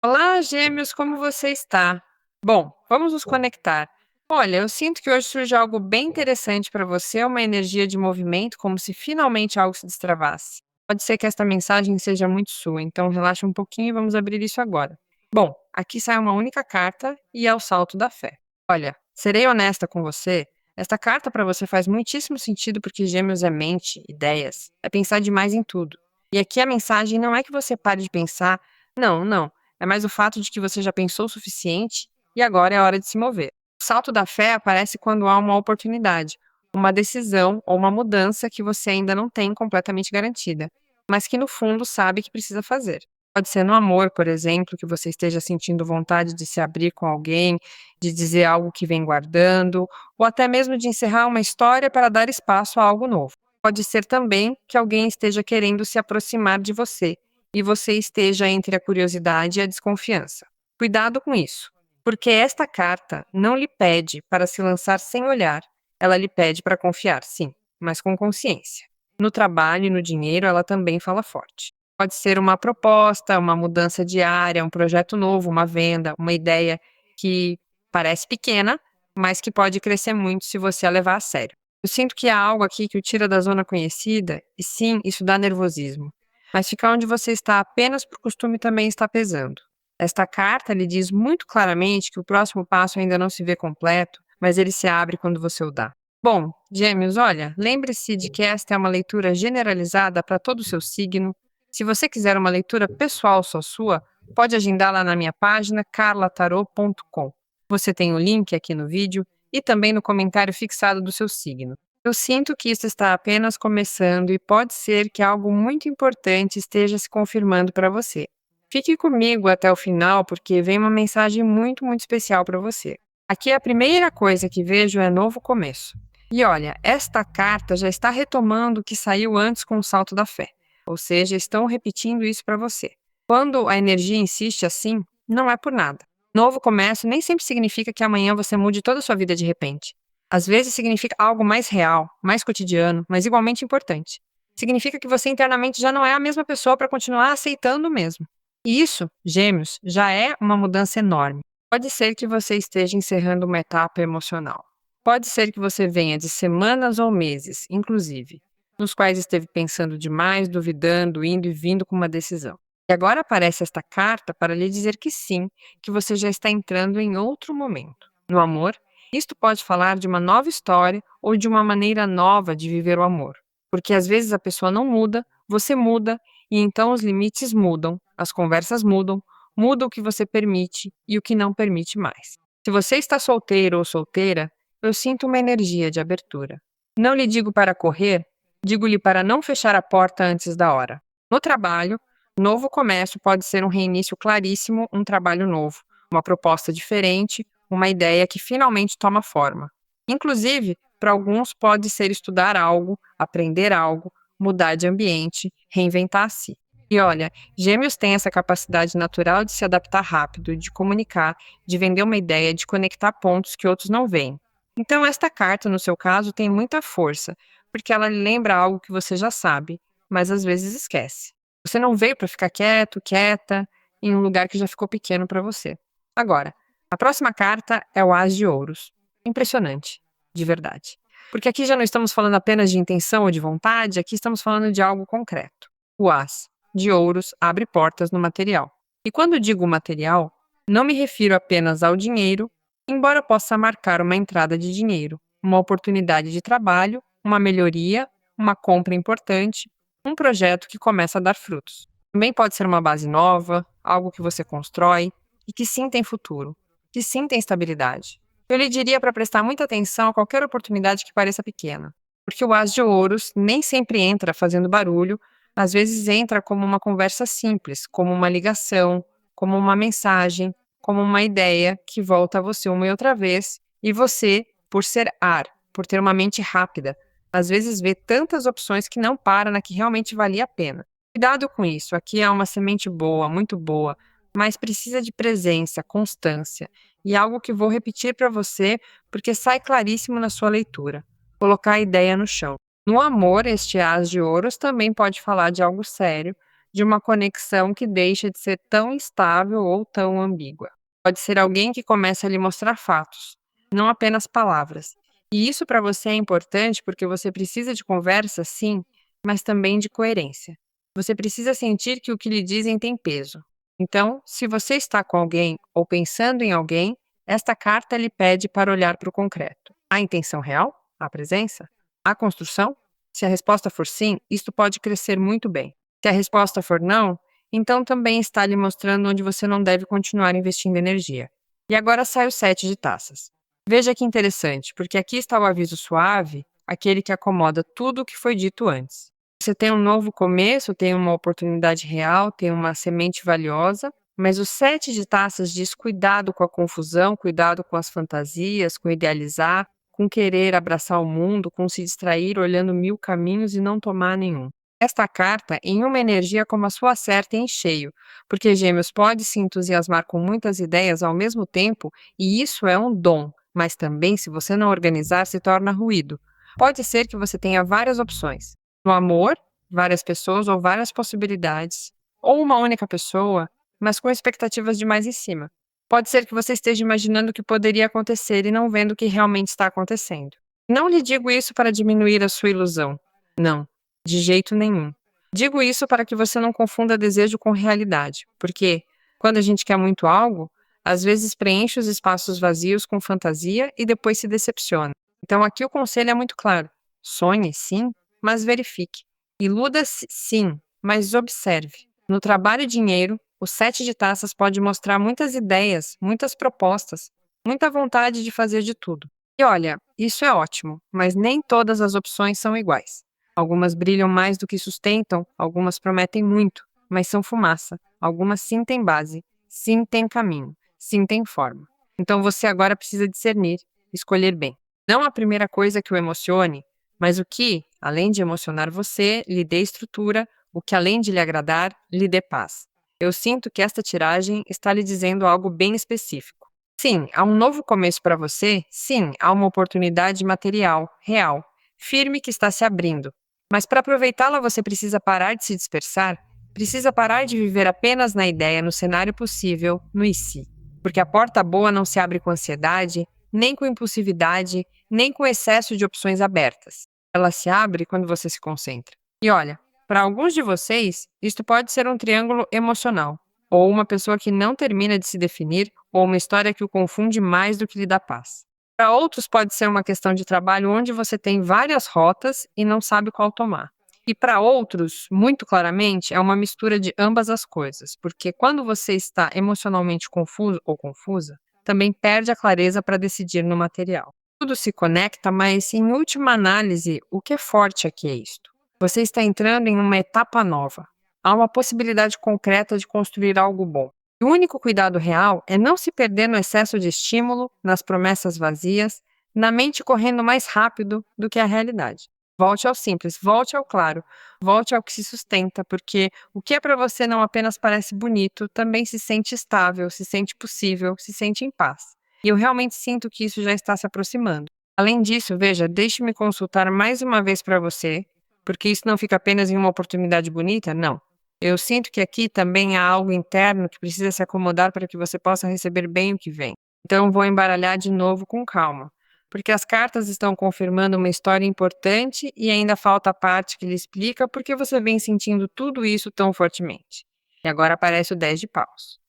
Olá, gêmeos, como você está? Bom, vamos nos conectar. Olha, eu sinto que hoje surge algo bem interessante para você, uma energia de movimento, como se finalmente algo se destravasse. Pode ser que esta mensagem seja muito sua, então relaxa um pouquinho e vamos abrir isso agora. Bom, aqui sai uma única carta e é o salto da fé. Olha, serei honesta com você. Esta carta para você faz muitíssimo sentido porque Gêmeos é mente, ideias, é pensar demais em tudo. E aqui a mensagem não é que você pare de pensar, não, não. É mais o fato de que você já pensou o suficiente e agora é a hora de se mover. O salto da fé aparece quando há uma oportunidade, uma decisão ou uma mudança que você ainda não tem completamente garantida, mas que no fundo sabe que precisa fazer. Pode ser no amor, por exemplo, que você esteja sentindo vontade de se abrir com alguém, de dizer algo que vem guardando, ou até mesmo de encerrar uma história para dar espaço a algo novo. Pode ser também que alguém esteja querendo se aproximar de você e você esteja entre a curiosidade e a desconfiança. Cuidado com isso, porque esta carta não lhe pede para se lançar sem olhar, ela lhe pede para confiar, sim, mas com consciência. No trabalho e no dinheiro, ela também fala forte. Pode ser uma proposta, uma mudança de área, um projeto novo, uma venda, uma ideia que parece pequena, mas que pode crescer muito se você a levar a sério. Eu sinto que há algo aqui que o tira da zona conhecida, e sim, isso dá nervosismo. Mas ficar onde você está apenas por costume também está pesando. Esta carta lhe diz muito claramente que o próximo passo ainda não se vê completo, mas ele se abre quando você o dá. Bom, Gêmeos, olha, lembre-se de que esta é uma leitura generalizada para todo o seu signo. Se você quiser uma leitura pessoal só sua, pode agendá-la na minha página carlatarot.com. Você tem o link aqui no vídeo e também no comentário fixado do seu signo. Eu sinto que isso está apenas começando e pode ser que algo muito importante esteja se confirmando para você. Fique comigo até o final, porque vem uma mensagem muito, muito especial para você. Aqui a primeira coisa que vejo é novo começo. E olha, esta carta já está retomando o que saiu antes com o salto da fé. Ou seja, estão repetindo isso para você. Quando a energia insiste assim, não é por nada. Novo começo nem sempre significa que amanhã você mude toda a sua vida de repente. Às vezes significa algo mais real, mais cotidiano, mas igualmente importante. Significa que você internamente já não é a mesma pessoa para continuar aceitando o mesmo. E isso, Gêmeos, já é uma mudança enorme. Pode ser que você esteja encerrando uma etapa emocional. Pode ser que você venha de semanas ou meses, inclusive, nos quais esteve pensando demais, duvidando, indo e vindo com uma decisão. E agora aparece esta carta para lhe dizer que sim, que você já está entrando em outro momento. No amor, isto pode falar de uma nova história ou de uma maneira nova de viver o amor. Porque às vezes a pessoa não muda, você muda, e então os limites mudam, as conversas mudam, muda o que você permite e o que não permite mais. Se você está solteiro ou solteira, eu sinto uma energia de abertura. Não lhe digo para correr, digo-lhe para não fechar a porta antes da hora. No trabalho, novo começo pode ser um reinício claríssimo, um trabalho novo, uma proposta diferente, uma ideia que finalmente toma forma. Inclusive, para alguns pode ser estudar algo, aprender algo, mudar de ambiente, reinventar a si. E olha, Gêmeos têm essa capacidade natural de se adaptar rápido, de comunicar, de vender uma ideia, de conectar pontos que outros não veem. Então, esta carta, no seu caso, tem muita força, porque ela lhe lembra algo que você já sabe, mas às vezes esquece. Você não veio para ficar quieto, quieta, em um lugar que já ficou pequeno para você. Agora, a próxima carta é o As de Ouros. Impressionante, de verdade. Porque aqui já não estamos falando apenas de intenção ou de vontade, aqui estamos falando de algo concreto. O As de Ouros abre portas no material. E quando digo material, não me refiro apenas ao dinheiro, embora possa marcar uma entrada de dinheiro, uma oportunidade de trabalho, uma melhoria, uma compra importante, um projeto que começa a dar frutos. Também pode ser uma base nova, algo que você constrói e que sim tem futuro, que sim tem estabilidade. Eu lhe diria para prestar muita atenção a qualquer oportunidade que pareça pequena, porque o As de Ouros nem sempre entra fazendo barulho, às vezes entra como uma conversa simples, como uma ligação, como uma mensagem, como uma ideia que volta a você uma e outra vez, e você, por ser ar, por ter uma mente rápida, às vezes vê tantas opções que não para na que realmente valia a pena. Cuidado com isso, aqui é uma semente boa, muito boa, mas precisa de presença, constância, e algo que vou repetir para você, porque sai claríssimo na sua leitura. Colocar a ideia no chão. No amor, este As de Ouros também pode falar de algo sério, de uma conexão que deixa de ser tão instável ou tão ambígua. Pode ser alguém que começa a lhe mostrar fatos, não apenas palavras. E isso para você é importante porque você precisa de conversa, sim, mas também de coerência. Você precisa sentir que o que lhe dizem tem peso. Então, se você está com alguém ou pensando em alguém, esta carta lhe pede para olhar para o concreto. A intenção real? A presença? A construção? Se a resposta for sim, isto pode crescer muito bem. Se a resposta for não, então também está lhe mostrando onde você não deve continuar investindo energia. E agora sai o 7 de taças. Veja que interessante, porque aqui está o aviso suave, aquele que acomoda tudo o que foi dito antes. Você tem um novo começo, tem uma oportunidade real, tem uma semente valiosa, mas o 7 de taças diz cuidado com a confusão, cuidado com as fantasias, com idealizar, com querer abraçar o mundo, com se distrair olhando 1000 caminhos e não tomar nenhum. Esta carta em uma energia como a sua acerta em cheio, porque Gêmeos pode se entusiasmar com muitas ideias ao mesmo tempo, e isso é um dom, mas também, se você não organizar, se torna ruído. Pode ser que você tenha várias opções. No amor, várias pessoas ou várias possibilidades, ou uma única pessoa, mas com expectativas demais em cima. Pode ser que você esteja imaginando o que poderia acontecer e não vendo o que realmente está acontecendo. Não lhe digo isso para diminuir a sua ilusão. Não, de jeito nenhum. Digo isso para que você não confunda desejo com realidade, porque, quando a gente quer muito algo, às vezes preenche os espaços vazios com fantasia e depois se decepciona. Então aqui o conselho é muito claro. Sonhe, sim, mas verifique. Iluda-se, sim, mas observe. No trabalho e dinheiro, o 7 de taças pode mostrar muitas ideias, muitas propostas, muita vontade de fazer de tudo. E olha, isso é ótimo, mas nem todas as opções são iguais. Algumas brilham mais do que sustentam, algumas prometem muito, mas são fumaça. Algumas sim têm base, sim têm caminho, sim têm forma. Então você agora precisa discernir, escolher bem. Não a primeira coisa que o emocione, mas o que, além de emocionar você, lhe dê estrutura, o que, além de lhe agradar, lhe dê paz. Eu sinto que esta tiragem está lhe dizendo algo bem específico. Sim, há um novo começo para você. Sim, há uma oportunidade material, real, firme que está se abrindo. Mas para aproveitá-la, você precisa parar de se dispersar, precisa parar de viver apenas na ideia, no cenário possível, no e se. Porque a porta boa não se abre com ansiedade, nem com impulsividade, nem com excesso de opções abertas. Ela se abre quando você se concentra. E olha, para alguns de vocês, isto pode ser um triângulo emocional, ou uma pessoa que não termina de se definir, ou uma história que o confunde mais do que lhe dá paz. Para outros, pode ser uma questão de trabalho onde você tem várias rotas e não sabe qual tomar. E para outros, muito claramente, é uma mistura de ambas as coisas, porque quando você está emocionalmente confuso ou confusa, também perde a clareza para decidir no material. Tudo se conecta, mas, em última análise, o que é forte aqui é isto. Você está entrando em uma etapa nova. Há uma possibilidade concreta de construir algo bom. E o único cuidado real é não se perder no excesso de estímulo, nas promessas vazias, na mente correndo mais rápido do que a realidade. Volte ao simples, volte ao claro, volte ao que se sustenta, porque o que é para você não apenas parece bonito, também se sente estável, se sente possível, se sente em paz. E eu realmente sinto que isso já está se aproximando. Além disso, veja, deixe-me consultar mais uma vez para você, porque isso não fica apenas em uma oportunidade bonita, não. Eu sinto que aqui também há algo interno que precisa se acomodar para que você possa receber bem o que vem. Então, vou embaralhar de novo com calma, porque as cartas estão confirmando uma história importante e ainda falta a parte que lhe explica por que você vem sentindo tudo isso tão fortemente. E agora aparece o 10 de paus.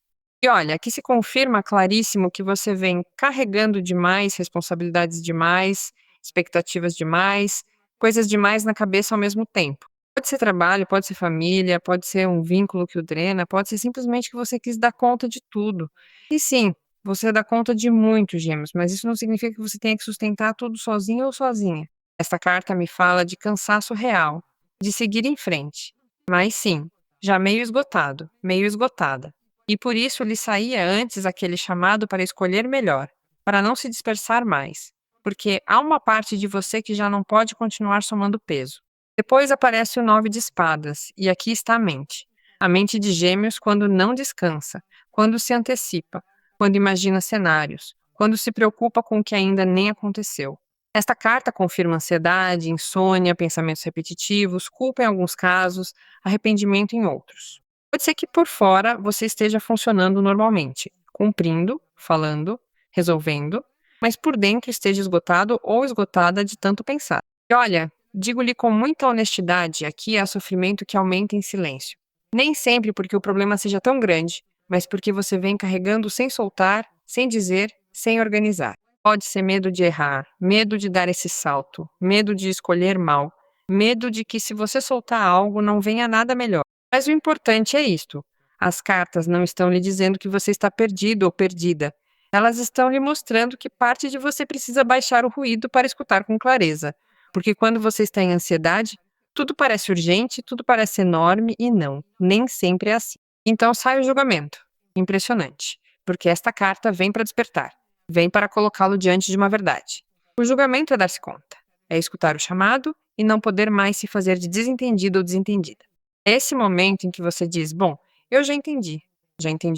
E olha, aqui se confirma claríssimo que você vem carregando demais, responsabilidades demais, expectativas demais, coisas demais na cabeça ao mesmo tempo. Pode ser trabalho, pode ser família, pode ser um vínculo que o drena, pode ser simplesmente que você quis dar conta de tudo. E sim, você dá conta de muitos gêmeos, mas isso não significa que você tenha que sustentar tudo sozinho ou sozinha. Esta carta me fala de cansaço real, de seguir em frente. Mas sim, já meio esgotado, meio esgotada. E por isso lhe saía antes aquele chamado para escolher melhor, para não se dispersar mais, porque há uma parte de você que já não pode continuar somando peso. Depois aparece o 9 de espadas, e aqui está a mente. A mente de Gêmeos quando não descansa, quando se antecipa, quando imagina cenários, quando se preocupa com o que ainda nem aconteceu. Esta carta confirma ansiedade, insônia, pensamentos repetitivos, culpa em alguns casos, arrependimento em outros. Pode ser que por fora você esteja funcionando normalmente, cumprindo, falando, resolvendo, mas por dentro esteja esgotado ou esgotada de tanto pensar. E olha, digo-lhe com muita honestidade, aqui há sofrimento que aumenta em silêncio. Nem sempre porque o problema seja tão grande, mas porque você vem carregando sem soltar, sem dizer, sem organizar. Pode ser medo de errar, medo de dar esse salto, medo de escolher mal, medo de que se você soltar algo não venha nada melhor. Mas o importante é isto: as cartas não estão lhe dizendo que você está perdido ou perdida. Elas estão lhe mostrando que parte de você precisa baixar o ruído para escutar com clareza. Porque quando você está em ansiedade, tudo parece urgente, tudo parece enorme e não, nem sempre é assim. Então sai o julgamento. Impressionante, porque esta carta vem para despertar, vem para colocá-lo diante de uma verdade. O julgamento é dar-se conta, é escutar o chamado e não poder mais se fazer de desentendido ou desentendida. É esse momento em que você diz: bom, eu já entendi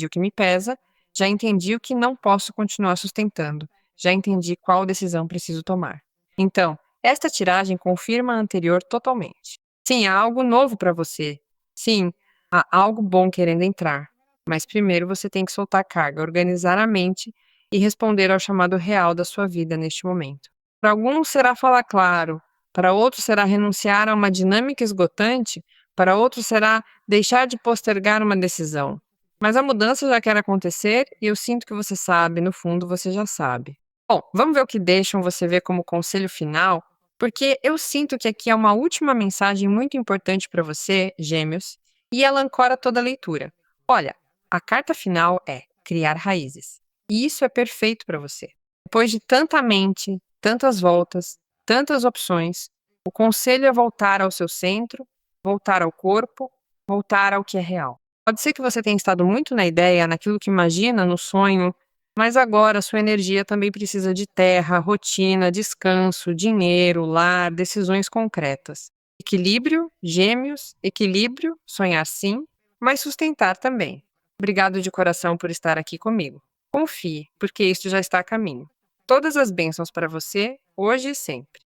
o que me pesa, já entendi o que não posso continuar sustentando, já entendi qual decisão preciso tomar. Então, esta tiragem confirma a anterior totalmente. Sim, há algo novo para você. Sim, há algo bom querendo entrar. Mas primeiro você tem que soltar a carga, organizar a mente e responder ao chamado real da sua vida neste momento. Para alguns será falar claro, para outros será renunciar a uma dinâmica esgotante, para outros será deixar de postergar uma decisão. Mas a mudança já quer acontecer e eu sinto que você sabe, no fundo você já sabe. Bom, vamos ver o que deixam você ver como conselho final, porque eu sinto que aqui é uma última mensagem muito importante para você, Gêmeos, e ela ancora toda a leitura. Olha, a carta final é criar raízes. E isso é perfeito para você. Depois de tanta mente, tantas voltas, tantas opções, o conselho é voltar ao seu centro, voltar ao corpo, voltar ao que é real. Pode ser que você tenha estado muito na ideia, naquilo que imagina, no sonho, mas agora sua energia também precisa de terra, rotina, descanso, dinheiro, lar, decisões concretas. Equilíbrio, gêmeos, equilíbrio, sonhar sim, mas sustentar também. Obrigado de coração por estar aqui comigo. Confie, porque isto já está a caminho. Todas as bênçãos para você, hoje e sempre.